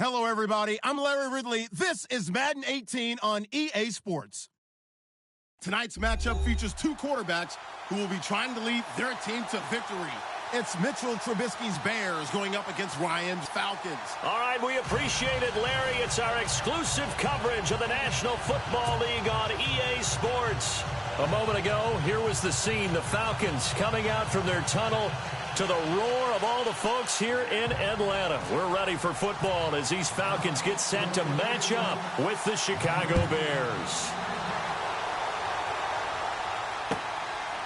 Hello, everybody. I'm Larry Ridley. This is Madden 18 on EA Sports. Tonight's matchup features two quarterbacks who will be trying to lead their team to victory. It's Mitchell Trubisky's Bears going up against Ryan's Falcons. All right, we appreciate it, Larry. It's our exclusive coverage of the National Football League on EA Sports. A moment ago, here was the scene. The Falcons coming out from their tunnel to the roar of all the folks here in Atlanta. We're ready for football as these Falcons get set to match up with the Chicago Bears.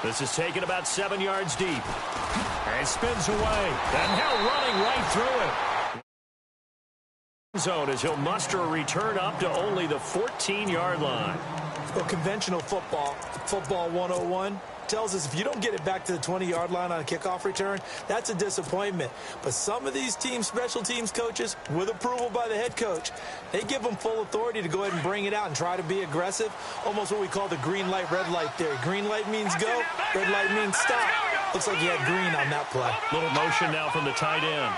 This is taken about 7 yards deep. And spins away. And now running right through it. Zone as he'll muster a return up to only the 14-yard line. Well, conventional football 101, tells us if you don't get it back to the 20-yard line on a kickoff return, that's a disappointment. But some of these teams, special teams coaches, with approval by the head coach, they give them full authority to go ahead and bring it out and try to be aggressive, almost what we call the green light, red light theory. Green light means go, red light means stop. Looks like he had green on that play. Little motion now from the tight end.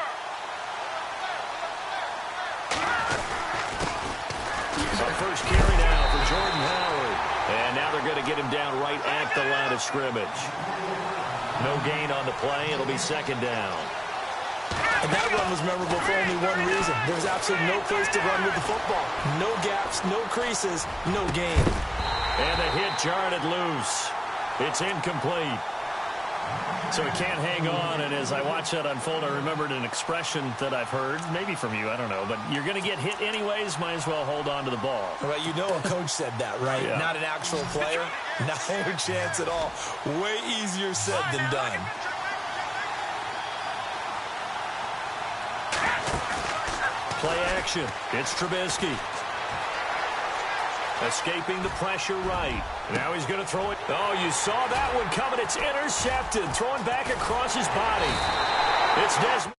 Our first carry now for Jordan Howard. And now they're going to get him down right at the line of scrimmage. No gain on the play. It'll be second down. And that run was memorable for only one reason. There was absolutely no place to run with the football. No gaps, no creases, no gain. And the hit jarred it loose. It's incomplete. So he can't hang on, and as I watched that unfold, I remembered an expression that I've heard, maybe from you, I don't know, but you're going to get hit anyways, might as well hold on to the ball. Right, you know a coach said that, right? Yeah. Not an actual player. Not a chance at all. Way easier said than done. Play action. It's Trubisky. Escaping the pressure right. Now he's going to throw it. Oh, you saw that one coming. It's intercepted. Throwing back across his body. It's Desmond.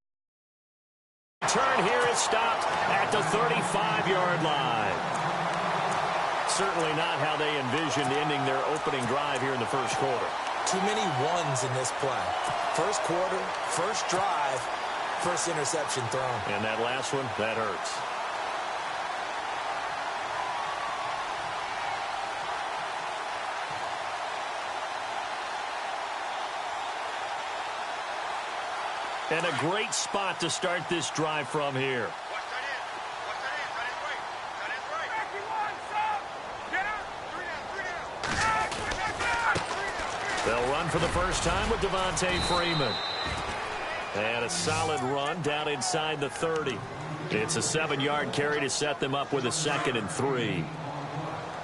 Turn here is stopped at the 35-yard line. Certainly not how they envisioned ending their opening drive here in the first quarter. Too many ones in this play. First quarter, first drive, first interception thrown. And that last one, that hurts. And a great spot to start this drive from here. They'll run for the first time with Devontae Freeman. And a solid run down inside the 30. It's a 7-yard carry to set them up with a 2nd and 3.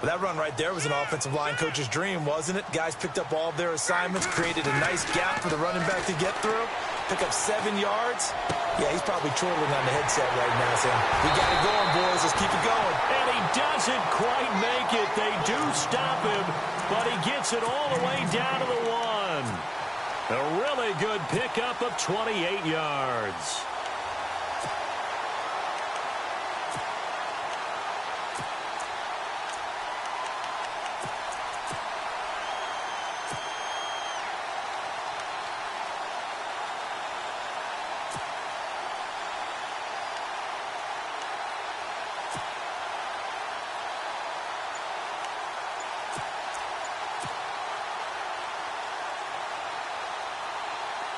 Well, that run right there was an offensive line coach's dream, wasn't it? Guys picked up all of their assignments, created a nice gap for the running back to get through. Pick up 7 yards. Yeah, he's probably chortling on the headset right now saying, we got it going, boys. Let's keep it going. And he doesn't quite make it. They do stop him, but he gets it all the way down to the 1. A really good pickup of 28 yards.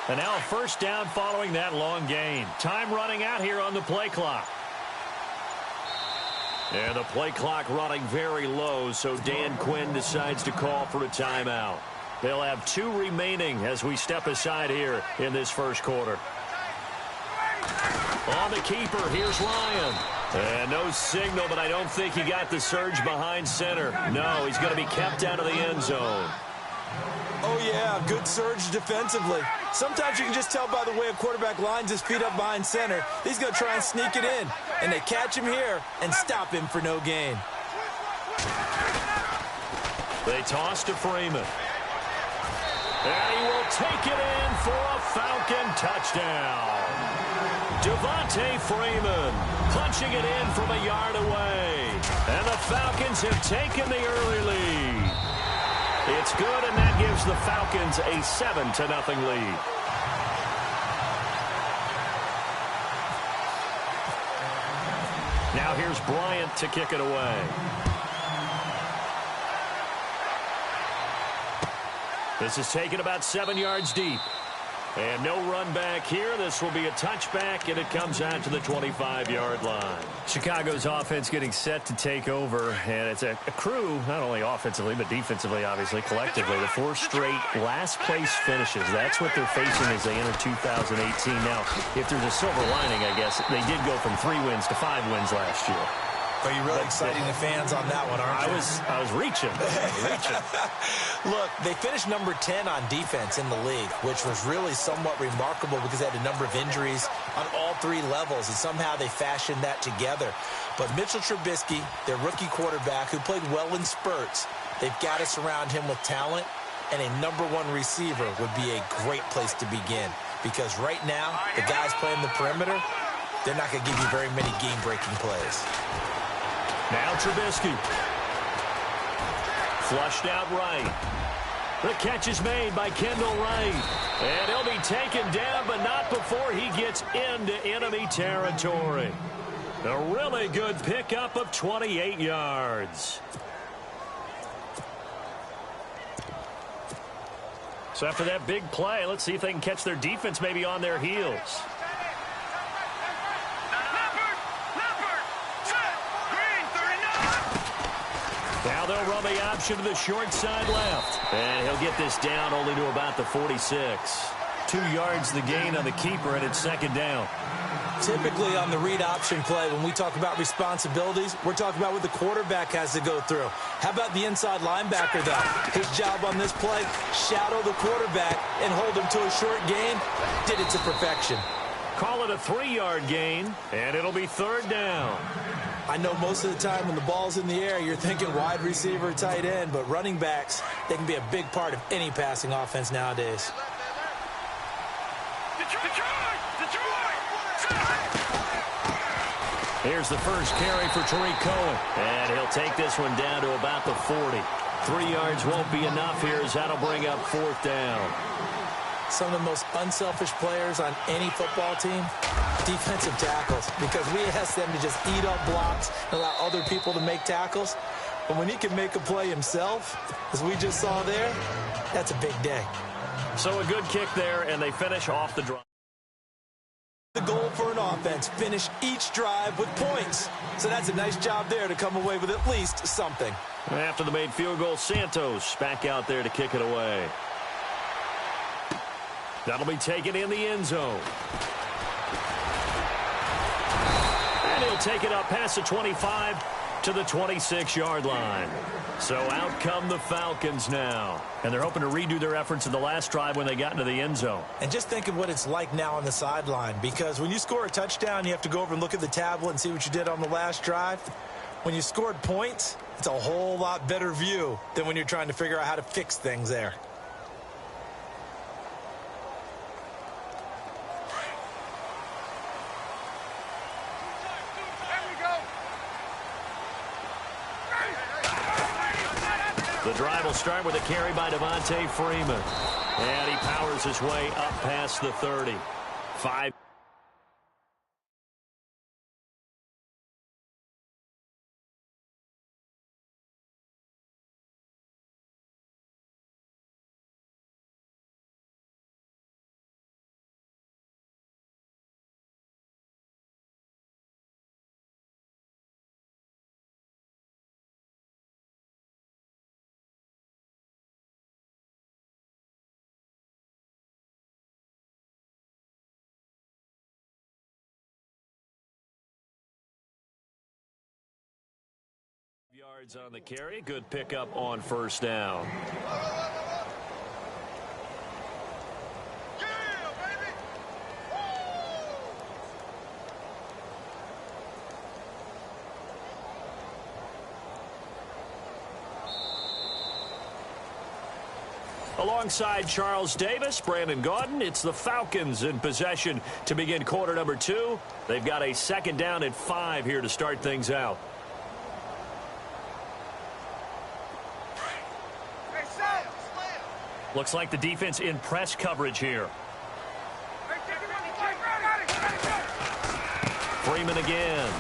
And now a first down following that long gain. Time running out here on the play clock. And the play clock running very low, so Dan Quinn decides to call for a timeout. They'll have 2 remaining as we step aside here in this first quarter. On the keeper, here's Ryan. And no signal, but I don't think he got the surge behind center. No, he's going to be kept out of the end zone. Oh, yeah, good surge defensively. Sometimes you can just tell by the way a quarterback lines his feet up behind center. He's going to try and sneak it in. And they catch him here and stop him for no gain. They toss to Freeman. And he will take it in for a Falcon touchdown. Devontae Freeman punching it in from a yard away. And the Falcons have taken the early lead. It's good, and that gives the Falcons a 7-0 lead. Now here's Bryant to kick it away. This is taken about 7 yards deep. And no run back here. This will be a touchback, and it comes out to the 25-yard line. Chicago's offense getting set to take over, and it's a crew, not only offensively, but defensively, obviously, collectively. The 4 straight last-place finishes. That's what they're facing as they enter 2018. Now, if there's a silver lining, I guess, they did go from 3 wins to 5 wins last year. Are you really exciting the fans on that one, aren't you? I was reaching. Look, they finished number 10 on defense in the league, which was really somewhat remarkable because they had a number of injuries on all 3 levels, and somehow they fashioned that together. But Mitchell Trubisky, their rookie quarterback, who played well in spurts, they've got to surround him with talent, and a number 1 receiver would be a great place to begin. Because right now, the guys playing the perimeter, they're not going to give you very many game-breaking plays. Now Trubisky. Flushed out right. The catch is made by Kendall Wright. And he'll be taken down, but not before he gets into enemy territory. A really good pickup of 28 yards. So after that big play, let's see if they can catch their defense maybe on their heels. Now they'll run the option to the short side left. And he'll get this down only to about the 46. 2 yards the gain on the keeper, and it's second down. Typically on the read option play, when we talk about responsibilities, we're talking about what the quarterback has to go through. How about the inside linebacker, though? His job on this play, shadow the quarterback and hold him to a short gain. Did it to perfection. Call it a 3-yard gain, and it'll be third down. I know most of the time when the ball's in the air, you're thinking wide receiver, tight end, but running backs, they can be a big part of any passing offense nowadays. Here's the first carry for Tariq Cohen. And he'll take this one down to about the 40. 3 yards won't be enough here as that'll bring up fourth down. Some of the most unselfish players on any football team, defensive tackles, because we ask them to just eat up blocks and allow other people to make tackles. But when he can make a play himself, as we just saw there, that's a big day. So a good kick there, and they finish off the drive. The goal for an offense, finish each drive with points. So that's a nice job there to come away with at least something. After the made field goal, Santos back out there to kick it away. That'll be taken in the end zone. And he'll take it up past the 25 to the 26-yard line. So out come the Falcons now. And they're hoping to redo their efforts in the last drive when they got into the end zone. And just think of what it's like now on the sideline, because when you score a touchdown, you have to go over and look at the tablet and see what you did on the last drive. When you scored points, it's a whole lot better view than when you're trying to figure out how to fix things there. The drive will start with a carry by Devontae Freeman. And he powers his way up past the 30. 5. Yards on the carry. Good pickup on first down. Alongside Charles Davis, Brandon Gaudin, it's the Falcons in possession to begin quarter number 2. They've got a second down at 5 here to start things out. Looks like the defense in press coverage here. Freeman again.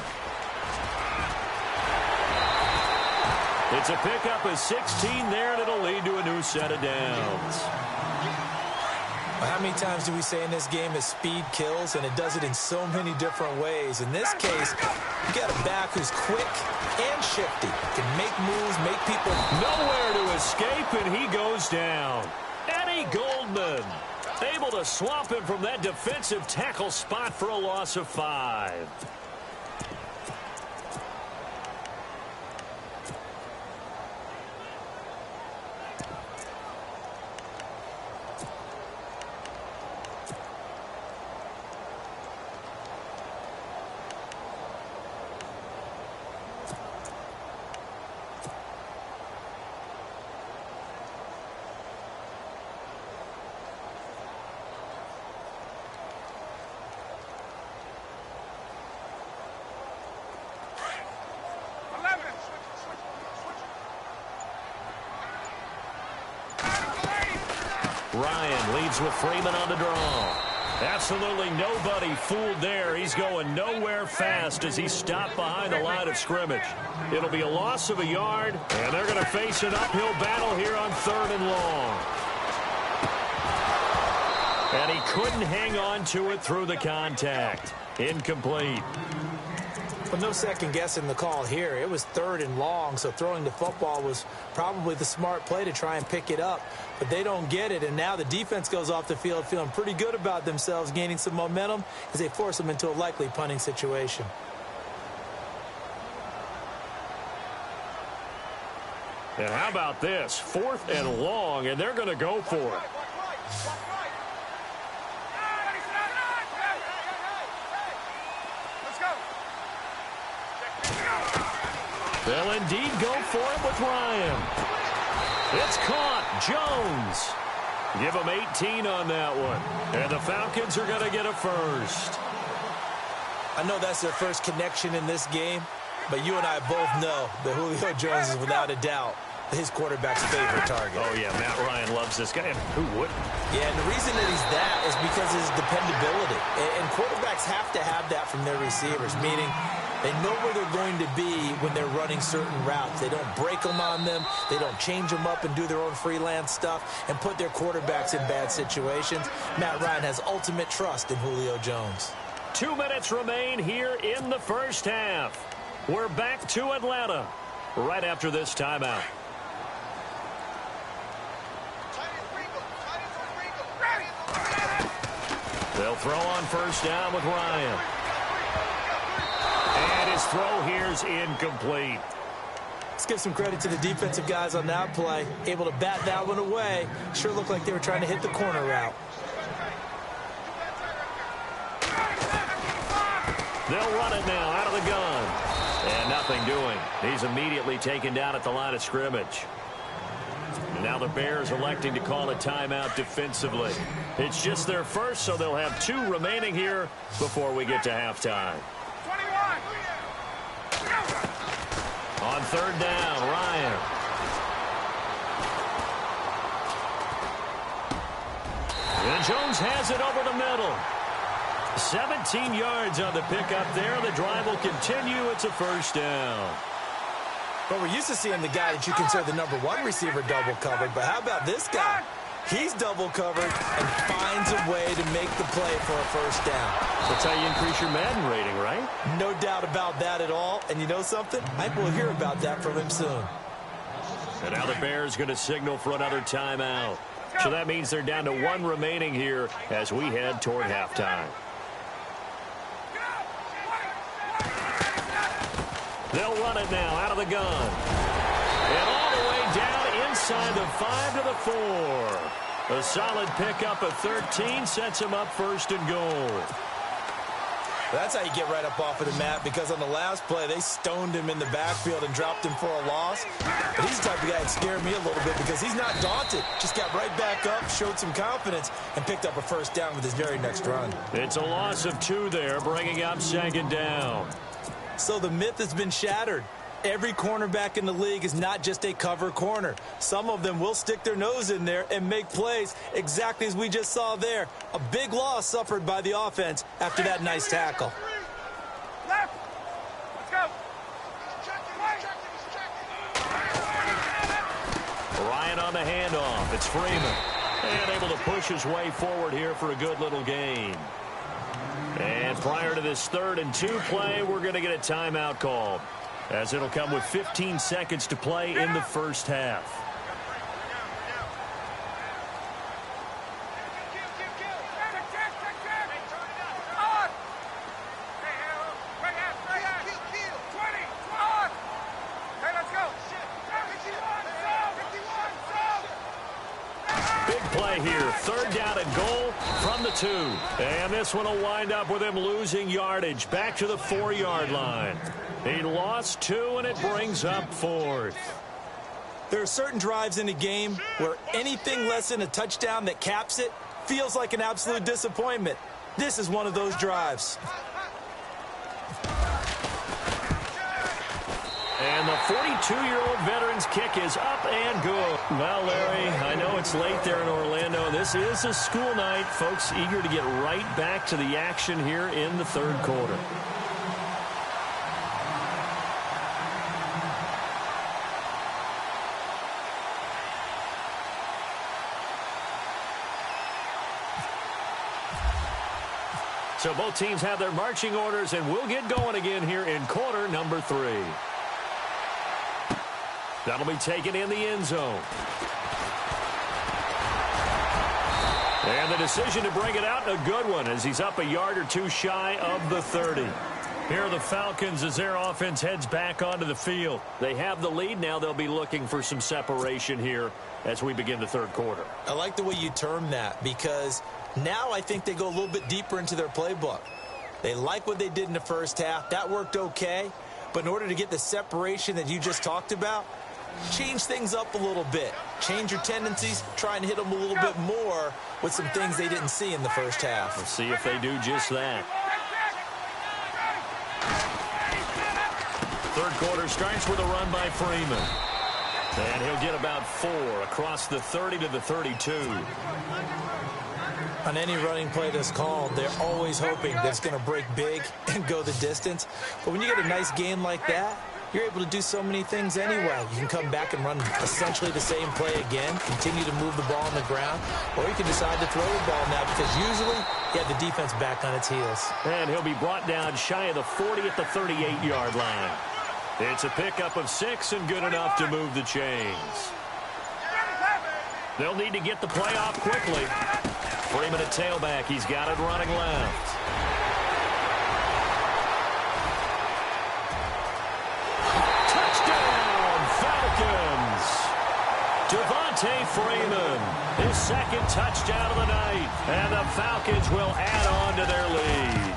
It's a pickup of 16 there, and it'll lead to a new set of downs. Well, how many times do we say in this game that speed kills, and it does it in so many different ways? In this case, you got a back who's quick and shifty, can make moves, make people... Nowhere to escape, and he goes down. Eddie Goldman able to swamp him from that defensive tackle spot for a loss of 5. Ryan leads with Freeman on the draw. Absolutely nobody fooled there. He's going nowhere fast as he stopped behind the line of scrimmage. It'll be a loss of a yard, and they're going to face an uphill battle here on 3rd and long. And he couldn't hang on to it through the contact. Incomplete. Well, no second guessing the call here. It was 3rd and long, so throwing the football was probably the smart play to try and pick it up. But they don't get it, and now the defense goes off the field feeling pretty good about themselves, gaining some momentum as they force them into a likely punting situation. And how about this? 4th and long, and they're going to go for it. They'll indeed go for it with Ryan. It's caught. Jones. Give him 18 on that one. And the Falcons are going to get a first. I know that's their first connection in this game, but you and I both know that Julio Jones is without a doubt his quarterback's favorite target. Oh, yeah, Matt Ryan loves this guy. Who wouldn't? Yeah, and the reason that he's that is because of his dependability. And quarterbacks have to have that from their receivers, meaning they know where they're going to be when they're running certain routes. They don't break them on them. They don't change them up and do their own freelance stuff and put their quarterbacks in bad situations. Matt Ryan has ultimate trust in Julio Jones. 2 minutes remain here in the first half. We're back to Atlanta right after this timeout. They'll throw on first down with Ryan. And his throw here's incomplete. Let's give some credit to the defensive guys on that play. Able to bat that one away. Sure looked like they were trying to hit the corner route. They'll run it now out of the gun. And nothing doing. He's immediately taken down at the line of scrimmage. Now the Bears electing to call a timeout defensively. It's just their first, so they'll have 2 remaining here before we get to halftime. 21. On 3rd down, Ryan. And Jones has it over the middle. 17 yards on the pickup there. The drive will continue. It's a first down. But we're used to seeing the guy that you consider the #1 receiver double covered. But how about this guy? He's double covered and finds a way to make the play for a first down. That's how you increase your Madden rating, right? No doubt about that at all. And you know something? I think we'll hear about that from him soon. And now the Bears going to signal for another timeout. So that means they're down to 1 remaining here as we head toward halftime. They'll run it now out of the gun. And all the way down inside the 5 to the 4. A solid pickup of 13 sets him up 1st and goal. That's how you get right up off of the mat, because on the last play, they stoned him in the backfield and dropped him for a loss. But he's the type of guy that scared me a little bit because he's not daunted. Just got right back up, showed some confidence, and picked up a first down with his very next run. It's a loss of 2 there, bringing up 2nd down. So the myth has been shattered. Every cornerback in the league is not just a cover corner. Some of them will stick their nose in there and make plays exactly as we just saw there. A big loss suffered by the offense after that nice tackle. Left. Let's go. Bryant on the handoff. It's Freeman. And able to push his way forward here for a good little gain. And prior to this 3rd and 2 play, we're going to get a timeout called, as it'll come with 15 seconds to play in the first half. Play here, 3rd down and goal from the 2. And this one will wind up with him losing yardage back to the 4-yard line. He lost 2, and it brings up 4th. There are certain drives in the game where anything less than a touchdown that caps it feels like an absolute disappointment. This is one of those drives. And the 42-year-old veteran's kick is up and good. Well, Larry, I know it's late there in Orlando. This is a school night. Folks eager to get right back to the action here in the 3rd quarter. So both teams have their marching orders, and we'll get going again here in quarter number 3. That'll be taken in the end zone. And the decision to bring it out, a good one, as he's up a yard or 2 shy of the 30. Here are the Falcons as their offense heads back onto the field. They have the lead. Now they'll be looking for some separation here as we begin the 3rd quarter. I like the way you term that, because now I think they go a little bit deeper into their playbook. They like what they did in the first half. That worked okay. But in order to get the separation that you just talked about, change things up a little bit. Change your tendencies. Try and hit them a little bit more with some things they didn't see in the first half. We'll see if they do just that. 3rd quarter starts with a run by Freeman. And he'll get about 4 across the 30 to the 32. On any running play that's called, they're always hoping that it's going to break big and go the distance. But when you get a nice gain like that, you're able to do so many things anyway. You can come back and run essentially the same play again, continue to move the ball on the ground, or you can decide to throw the ball now, because usually you have the defense back on its heels. And he'll be brought down shy of the 40 at the 38-yard line. It's a pickup of 6 and good enough to move the chains. They'll need to get the play off quickly. Freeman at tailback. He's got it running left. Devontae Freeman, his 2nd touchdown of the night, and the Falcons will add on to their lead.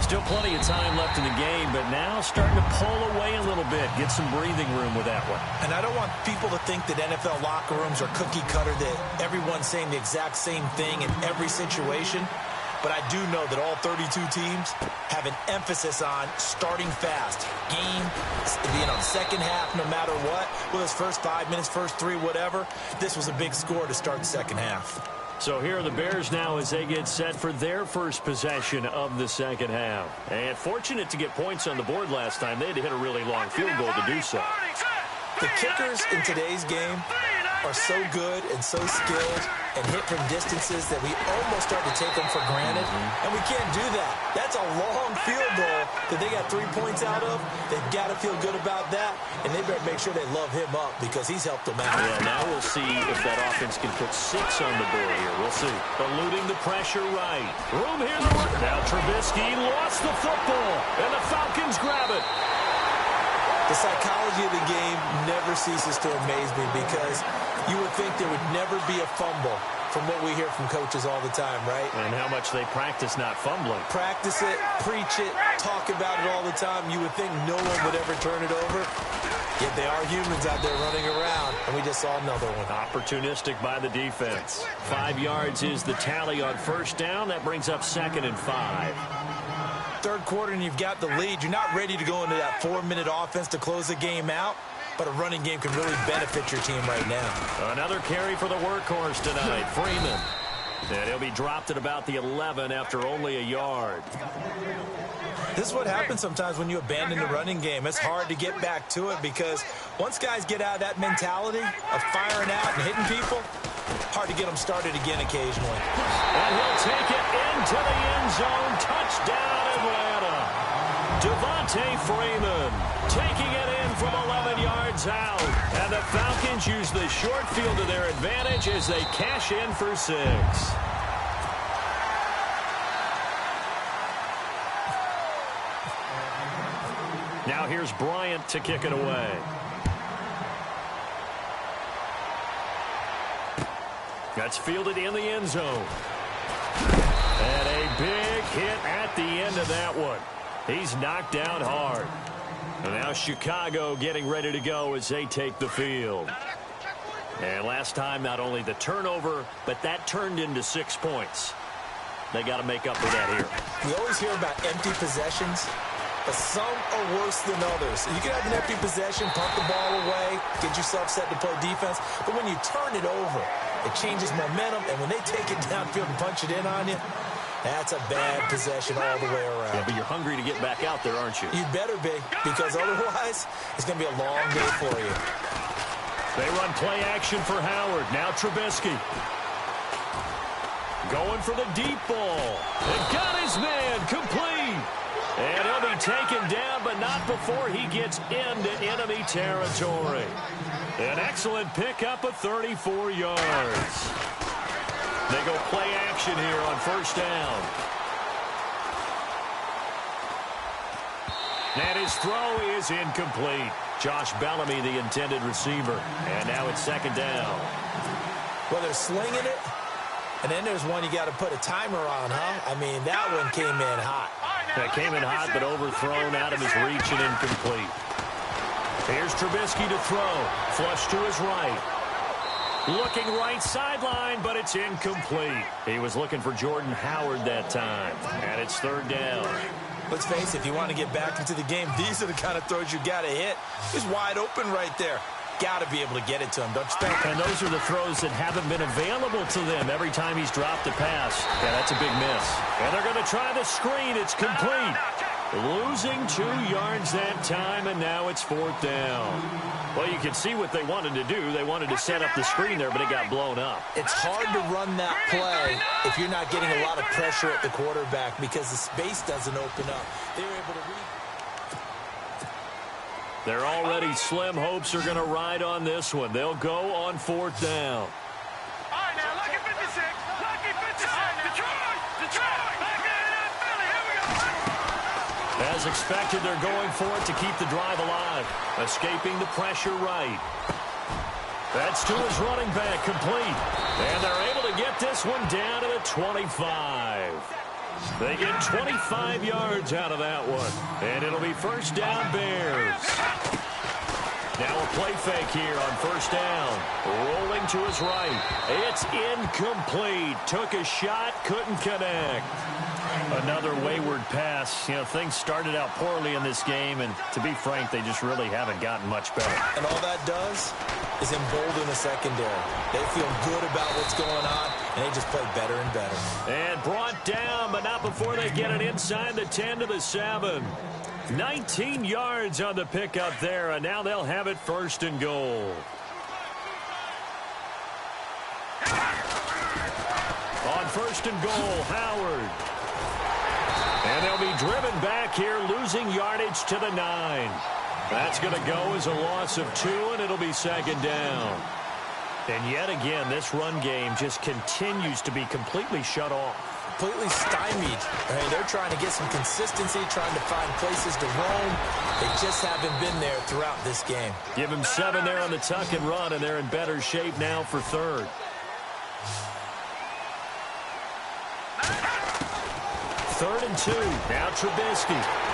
Still plenty of time left in the game, but now starting to pull away a little bit, get some breathing room with that one. And I don't want people to think that NFL locker rooms are cookie cutter, that everyone's saying the exact same thing in every situation. But I do know that all 32 teams have an emphasis on starting fast. Game, being on second half no matter what. Whether it's first 5 minutes, first 3, whatever. This was a big score to start the second half. So here are the Bears now as they get set for their first possession of the second half. And fortunate to get points on the board last time. They had to hit a really long field goal to do so. The kickers in today's game are so good and so skilled and hit from distances that we almost start to take them for granted. And we can't do that. That's a long field goal that they got 3 points out of. They've got to feel good about that. And they better make sure they love him up, because he's helped them out. Well, now we'll see if that offense can put 6 on the board here. We'll see. Eluding the pressure right. Room here to work. Now Trubisky lost the football, and the Falcons grab it. The psychology of the game never ceases to amaze me, because you would think there would never be a fumble from what we hear from coaches all the time, right? And how much they practice not fumbling. Practice it, preach it, talk about it all the time. You would think no one would ever turn it over. Yet they are humans out there running around, and we just saw another one. Opportunistic by the defense. 5 yards is the tally on first down. That brings up 2nd and 5. 3rd quarter and you've got the lead. You're not ready to go into that 4-minute offense to close the game out, but a running game can really benefit your team right now. Another carry for the workhorse tonight, Freeman. And he'll be dropped at about the 11 after only a yard. This is what happens sometimes when you abandon the running game. It's hard to get back to it because once guys get out of that mentality of firing out and hitting people, hard to get them started again occasionally. And he'll take it into the end zone. Touchdown, Atlanta. Devontae Freeman taking it in from 11 yards out. And the Falcons use the short field to their advantage as they cash in for 6. Now here's Bryant to kick it away. That's fielded in the end zone. And a big hit at the end of that one. He's knocked down hard. And now Chicago getting ready to go as they take the field. And last time, not only the turnover, but that turned into 6 points. They got to make up for that here. We always hear about empty possessions, but some are worse than others. You can have an empty possession, pump the ball away, get yourself set to play defense, but when you turn it over, it changes momentum, and when they take it downfield and punch it in on you, that's a bad possession all the way around. Yeah, but you're hungry to get back out there, aren't you? You'd better be, because otherwise, it's going to be a long day for you. They run play action for Howard. Now Trubisky. Going for the deep ball. And got his man complete. And he'll be taken down, but not before he gets into enemy territory. An excellent pickup of 34 yards. They go play action here on first down. And his throw is incomplete. Josh Bellamy, the intended receiver. And now it's second down. Well, they're slinging it, and then there's one you got to put a timer on, huh? I mean, that one came in hot. That came in hot, but overthrown out of his reach and incomplete. Here's Trubisky to throw. Flush to his right. Looking right sideline, but it's incomplete. He was looking for Jordan Howard that time. And it's third down. Let's face it, if you want to get back into the game, these are the kind of throws you got to hit. He's wide open right there. Got to be able to get it to him, don't you think? And those are the throws that haven't been available to them every time he's dropped a pass. Yeah, that's a big miss. And they're going to try the screen. It's complete. Losing 2 yards that time, and now it's fourth down. Well, you can see what they wanted to do. They wanted to set up the screen there, but it got blown up. It's hard to run that play if you're not getting a lot of pressure at the quarterback because the space doesn't open up. They were able to read. They're already slim hopes are going to ride on this one. They'll go on fourth down. All right, now, lucky 56. Lucky 56. Detroit. Back in Philly. Here we go. As expected, they're going for it to keep the drive alive. Escaping the pressure right. That's to his running back, complete. And they're able to get this one down to the 25. They get 25 yards out of that one. And it'll be first down, Bears. Now a play fake here on first down. Rolling to his right. It's incomplete. Took a shot, couldn't connect. Another wayward pass. You know, things started out poorly in this game, and to be frank, they just really haven't gotten much better. And all that does is embolden the secondary. They feel good about what's going on, and they just play better and better. And brought down, but not before they get it inside the 10 to the 7. 19 yards on the pickup there, and now they'll have it first and goal. On first and goal, Howard. And they'll be driven back here, losing yardage to the 9. That's going to go as a loss of 2, and it'll be second down. And yet again, this run game just continues to be completely shut off. Completely stymied. I mean, they're trying to get some consistency, trying to find places to roam. They just haven't been there throughout this game. Give them 7 there on the tuck and run, and they're in better shape now for third. Third and 2. Now Trubisky.